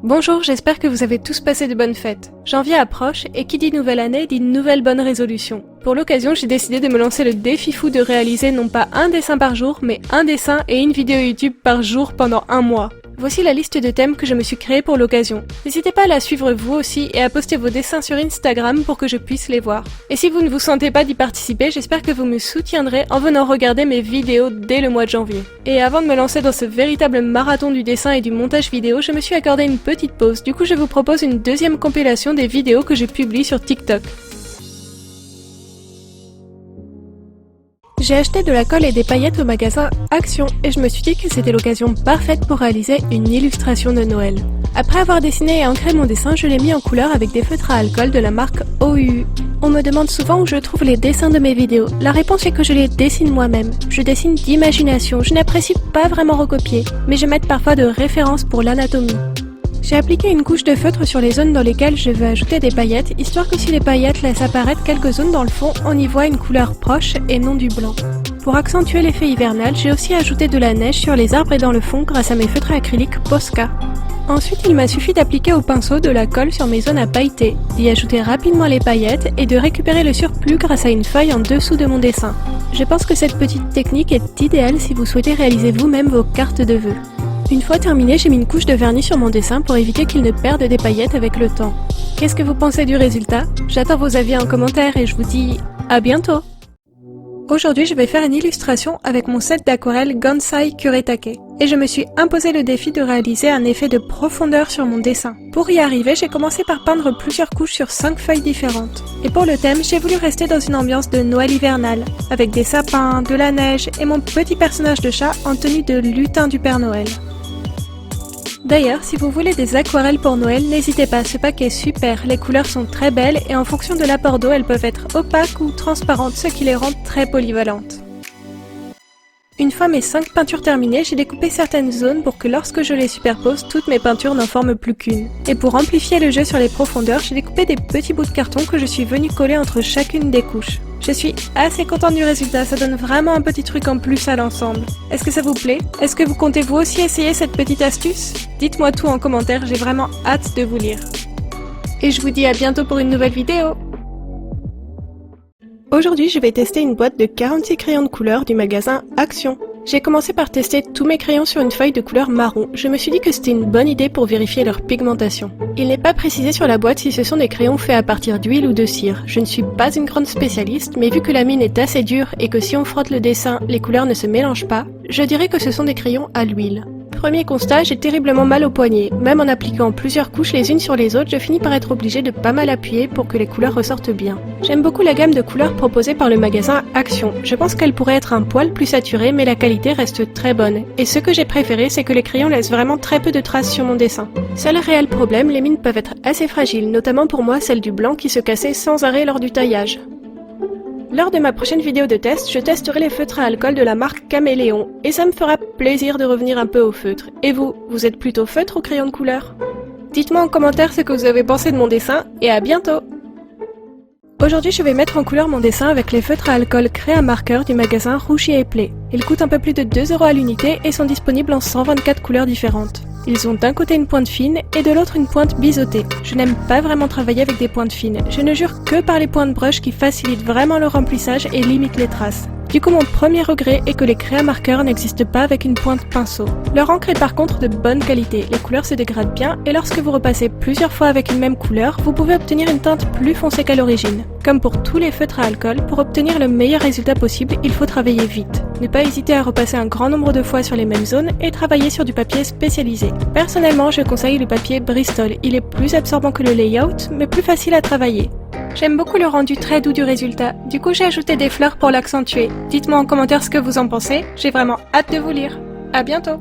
Bonjour, j'espère que vous avez tous passé de bonnes fêtes. Janvier approche et qui dit nouvelle année dit nouvelle bonne résolution. Pour l'occasion, j'ai décidé de me lancer le défi fou de réaliser non pas un dessin par jour, mais un dessin et une vidéo YouTube par jour pendant un mois. Voici la liste de thèmes que je me suis créée pour l'occasion. N'hésitez pas à la suivre vous aussi et à poster vos dessins sur Instagram pour que je puisse les voir. Et si vous ne vous sentez pas d'y participer, j'espère que vous me soutiendrez en venant regarder mes vidéos dès le mois de janvier. Et avant de me lancer dans ce véritable marathon du dessin et du montage vidéo, je me suis accordé une petite pause. Du coup, je vous propose une deuxième compilation des vidéos que je publie sur TikTok. J'ai acheté de la colle et des paillettes au magasin Action et je me suis dit que c'était l'occasion parfaite pour réaliser une illustration de Noël. Après avoir dessiné et ancré mon dessin, je l'ai mis en couleur avec des feutres à alcool de la marque OUU. On me demande souvent où je trouve les dessins de mes vidéos. La réponse est que je les dessine moi-même. Je dessine d'imagination, je n'apprécie pas vraiment recopier, mais je m'aide parfois de références pour l'anatomie. J'ai appliqué une couche de feutre sur les zones dans lesquelles je veux ajouter des paillettes, histoire que si les paillettes laissent apparaître quelques zones dans le fond, on y voit une couleur proche et non du blanc. Pour accentuer l'effet hivernal, j'ai aussi ajouté de la neige sur les arbres et dans le fond grâce à mes feutres acryliques Posca. Ensuite, il m'a suffi d'appliquer au pinceau de la colle sur mes zones à pailleter, d'y ajouter rapidement les paillettes et de récupérer le surplus grâce à une feuille en dessous de mon dessin. Je pense que cette petite technique est idéale si vous souhaitez réaliser vous-même vos cartes de vœux. Une fois terminé, j'ai mis une couche de vernis sur mon dessin pour éviter qu'il ne perde des paillettes avec le temps. Qu'est-ce que vous pensez du résultat? J'attends vos avis en commentaire et je vous dis à bientôt! Aujourd'hui, je vais faire une illustration avec mon set d'aquarelle Gansai Kuretake. Et je me suis imposé le défi de réaliser un effet de profondeur sur mon dessin. Pour y arriver, j'ai commencé par peindre plusieurs couches sur 5 feuilles différentes. Et pour le thème, j'ai voulu rester dans une ambiance de Noël hivernal, avec des sapins, de la neige et mon petit personnage de chat en tenue de lutin du Père Noël. D'ailleurs, si vous voulez des aquarelles pour Noël, n'hésitez pas, ce pack est super, les couleurs sont très belles et en fonction de l'apport d'eau, elles peuvent être opaques ou transparentes, ce qui les rend très polyvalentes. Une fois mes 5 peintures terminées, j'ai découpé certaines zones pour que lorsque je les superpose, toutes mes peintures n'en forment plus qu'une. Et pour amplifier le jeu sur les profondeurs, j'ai découpé des petits bouts de carton que je suis venue coller entre chacune des couches. Je suis assez contente du résultat, ça donne vraiment un petit truc en plus à l'ensemble. Est-ce que ça vous plaît? Est-ce que vous comptez vous aussi essayer cette petite astuce? Dites-moi tout en commentaire, j'ai vraiment hâte de vous lire. Et je vous dis à bientôt pour une nouvelle vidéo. Aujourd'hui, je vais tester une boîte de 46 crayons de couleur du magasin Action. J'ai commencé par tester tous mes crayons sur une feuille de couleur marron. Je me suis dit que c'était une bonne idée pour vérifier leur pigmentation. Il n'est pas précisé sur la boîte si ce sont des crayons faits à partir d'huile ou de cire. Je ne suis pas une grande spécialiste, mais vu que la mine est assez dure et que si on frotte le dessin, les couleurs ne se mélangent pas, je dirais que ce sont des crayons à l'huile. Premier constat, j'ai terriblement mal au poignet. Même en appliquant plusieurs couches les unes sur les autres, je finis par être obligée de pas mal appuyer pour que les couleurs ressortent bien. J'aime beaucoup la gamme de couleurs proposée par le magasin Action. Je pense qu'elle pourrait être un poil plus saturée, mais la qualité reste très bonne. Et ce que j'ai préféré, c'est que les crayons laissent vraiment très peu de traces sur mon dessin. Seul réel problème, les mines peuvent être assez fragiles, notamment pour moi celle du blanc qui se cassait sans arrêt lors du taillage. Lors de ma prochaine vidéo de test, je testerai les feutres à alcool de la marque Caméléon, et ça me fera plaisir de revenir un peu au feutre. Et vous êtes plutôt feutre ou crayon de couleur? Dites-moi en commentaire ce que vous avez pensé de mon dessin, et à bientôt! Aujourd'hui, je vais mettre en couleur mon dessin avec les feutres à alcool Créa Marker du magasin Rougier et Play. Ils coûtent un peu plus de 2 € à l'unité et sont disponibles en 124 couleurs différentes. Ils ont d'un côté une pointe fine et de l'autre une pointe biseautée. Je n'aime pas vraiment travailler avec des pointes fines. Je ne jure que par les pointes brush qui facilitent vraiment le remplissage et limitent les traces. Du coup, mon premier regret est que les Créa Marker n'existent pas avec une pointe pinceau. Leur encre est par contre de bonne qualité, les couleurs se dégradent bien et lorsque vous repassez plusieurs fois avec une même couleur, vous pouvez obtenir une teinte plus foncée qu'à l'origine. Comme pour tous les feutres à alcool, pour obtenir le meilleur résultat possible, il faut travailler vite. Ne pas hésiter à repasser un grand nombre de fois sur les mêmes zones et travailler sur du papier spécialisé. Personnellement, je conseille le papier Bristol, il est plus absorbant que le layout, mais plus facile à travailler. J'aime beaucoup le rendu très doux du résultat, du coup j'ai ajouté des fleurs pour l'accentuer. Dites-moi en commentaire ce que vous en pensez, j'ai vraiment hâte de vous lire. À bientôt!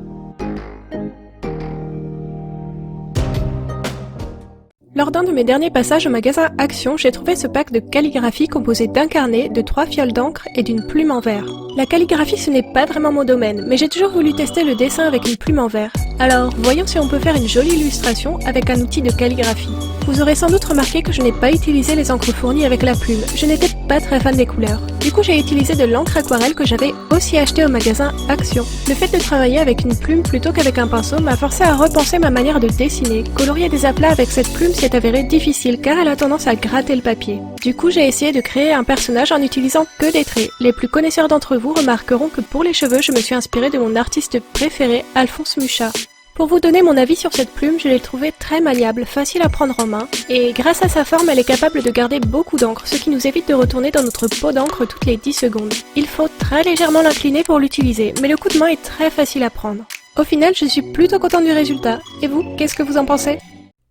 Lors d'un de mes derniers passages au magasin Action, j'ai trouvé ce pack de calligraphie composé d'un carnet, de 3 fioles d'encre et d'une plume en verre. La calligraphie ce n'est pas vraiment mon domaine, mais j'ai toujours voulu tester le dessin avec une plume en verre. Alors, voyons si on peut faire une jolie illustration avec un outil de calligraphie. Vous aurez sans doute remarqué que je n'ai pas utilisé les encres fournies avec la plume, je n'étais pas très fan des couleurs. Du coup j'ai utilisé de l'encre aquarelle que j'avais aussi achetée au magasin Action. Le fait de travailler avec une plume plutôt qu'avec un pinceau m'a forcé à repenser ma manière de dessiner. Colorier des aplats avec cette plume s'est avéré difficile car elle a tendance à gratter le papier. Du coup j'ai essayé de créer un personnage en utilisant que des traits. Les plus connaisseurs d'entre vous remarqueront que pour les cheveux je me suis inspirée de mon artiste préféré, Alphonse Mucha. Pour vous donner mon avis sur cette plume, je l'ai trouvée très maniable, facile à prendre en main, et grâce à sa forme, elle est capable de garder beaucoup d'encre, ce qui nous évite de retourner dans notre pot d'encre toutes les 10 secondes. Il faut très légèrement l'incliner pour l'utiliser, mais le coup de main est très facile à prendre. Au final, je suis plutôt contente du résultat. Et vous, qu'est-ce que vous en pensez ?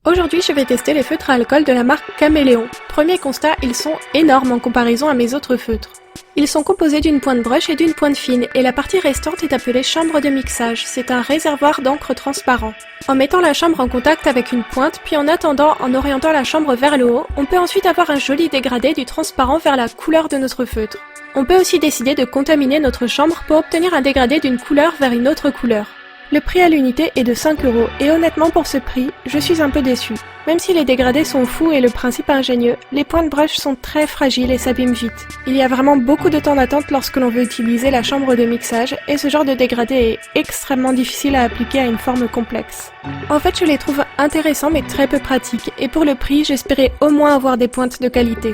Aujourd'hui, je vais tester les feutres à alcool de la marque Caméléon. Premier constat, ils sont énormes en comparaison à mes autres feutres. Ils sont composés d'une pointe broche et d'une pointe fine, et la partie restante est appelée chambre de mixage. C'est un réservoir d'encre transparent. En mettant la chambre en contact avec une pointe, puis en attendant, en orientant la chambre vers le haut, on peut ensuite avoir un joli dégradé du transparent vers la couleur de notre feutre. On peut aussi décider de contaminer notre chambre pour obtenir un dégradé d'une couleur vers une autre couleur. Le prix à l'unité est de 5 €, et honnêtement pour ce prix, je suis un peu déçue. Même si les dégradés sont fous et le principe ingénieux, les pointes brush sont très fragiles et s'abîment vite. Il y a vraiment beaucoup de temps d'attente lorsque l'on veut utiliser la chambre de mixage, et ce genre de dégradé est extrêmement difficile à appliquer à une forme complexe. En fait, je les trouve intéressants mais très peu pratiques, et pour le prix, j'espérais au moins avoir des pointes de qualité.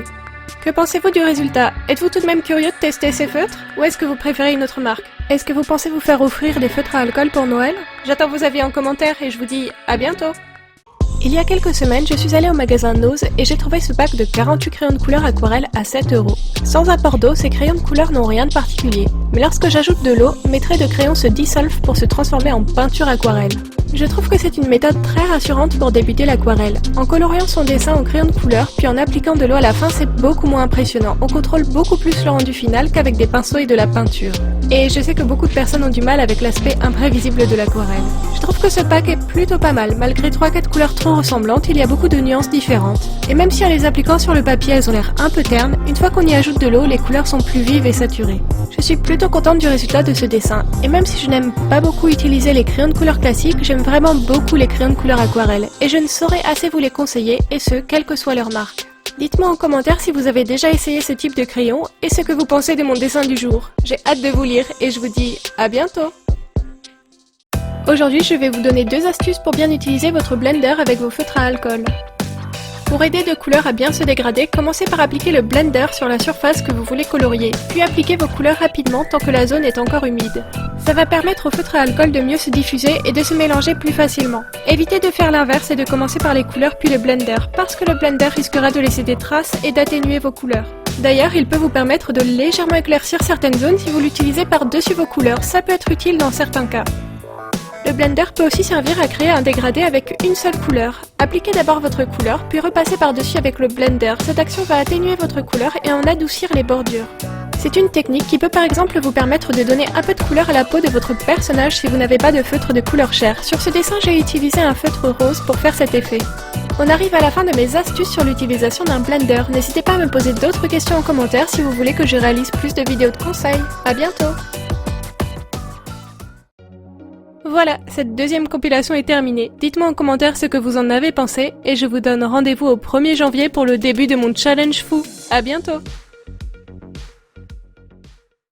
Que pensez-vous du résultat? Êtes-vous tout de même curieux de tester ces feutres? Ou est-ce que vous préférez une autre marque? Est-ce que vous pensez vous faire offrir des feutres à alcool pour Noël? J'attends vos avis en commentaire et je vous dis à bientôt! Il y a quelques semaines, je suis allée au magasin Nose et j'ai trouvé ce pack de 48 crayons de couleur aquarelle à 7 €. Sans apport d'eau, ces crayons de couleur n'ont rien de particulier. Mais lorsque j'ajoute de l'eau, mes traits de crayon se dissolvent pour se transformer en peinture aquarelle. Je trouve que c'est une méthode très rassurante pour débuter l'aquarelle. En coloriant son dessin au crayon de couleur, puis en appliquant de l'eau à la fin, c'est beaucoup moins impressionnant. On contrôle beaucoup plus le rendu final qu'avec des pinceaux et de la peinture. Et je sais que beaucoup de personnes ont du mal avec l'aspect imprévisible de l'aquarelle. Je trouve que ce pack est plutôt pas mal. Malgré 3-4 couleurs trop ressemblantes, il y a beaucoup de nuances différentes. Et même si en les appliquant sur le papier, elles ont l'air un peu ternes, une fois qu'on y ajoute de l'eau, les couleurs sont plus vives et saturées. Je suis plutôt contente du résultat de ce dessin. Et même si je n'aime pas beaucoup utiliser les crayons de couleur classiques, j'aime vraiment beaucoup les crayons de couleur aquarelle. Et je ne saurais assez vous les conseiller, et ce, quelle que soit leur marque. Dites-moi en commentaire si vous avez déjà essayé ce type de crayon et ce que vous pensez de mon dessin du jour. J'ai hâte de vous lire et je vous dis à bientôt! Aujourd'hui, je vais vous donner 2 astuces pour bien utiliser votre blender avec vos feutres à alcool. Pour aider deux couleurs à bien se dégrader, commencez par appliquer le blender sur la surface que vous voulez colorier, puis appliquez vos couleurs rapidement tant que la zone est encore humide. Ça va permettre au feutre à alcool de mieux se diffuser et de se mélanger plus facilement. Évitez de faire l'inverse et de commencer par les couleurs puis le blender, parce que le blender risquera de laisser des traces et d'atténuer vos couleurs. D'ailleurs, il peut vous permettre de légèrement éclaircir certaines zones si vous l'utilisez par-dessus vos couleurs, ça peut être utile dans certains cas. Le blender peut aussi servir à créer un dégradé avec une seule couleur. Appliquez d'abord votre couleur, puis repassez par-dessus avec le blender. Cette action va atténuer votre couleur et en adoucir les bordures. C'est une technique qui peut par exemple vous permettre de donner un peu de couleur à la peau de votre personnage si vous n'avez pas de feutre de couleur chair. Sur ce dessin, j'ai utilisé un feutre rose pour faire cet effet. On arrive à la fin de mes astuces sur l'utilisation d'un blender. N'hésitez pas à me poser d'autres questions en commentaire si vous voulez que je réalise plus de vidéos de conseils. À bientôt! Voilà, cette deuxième compilation est terminée. Dites-moi en commentaire ce que vous en avez pensé et je vous donne rendez-vous au 1er janvier pour le début de mon challenge fou. À bientôt!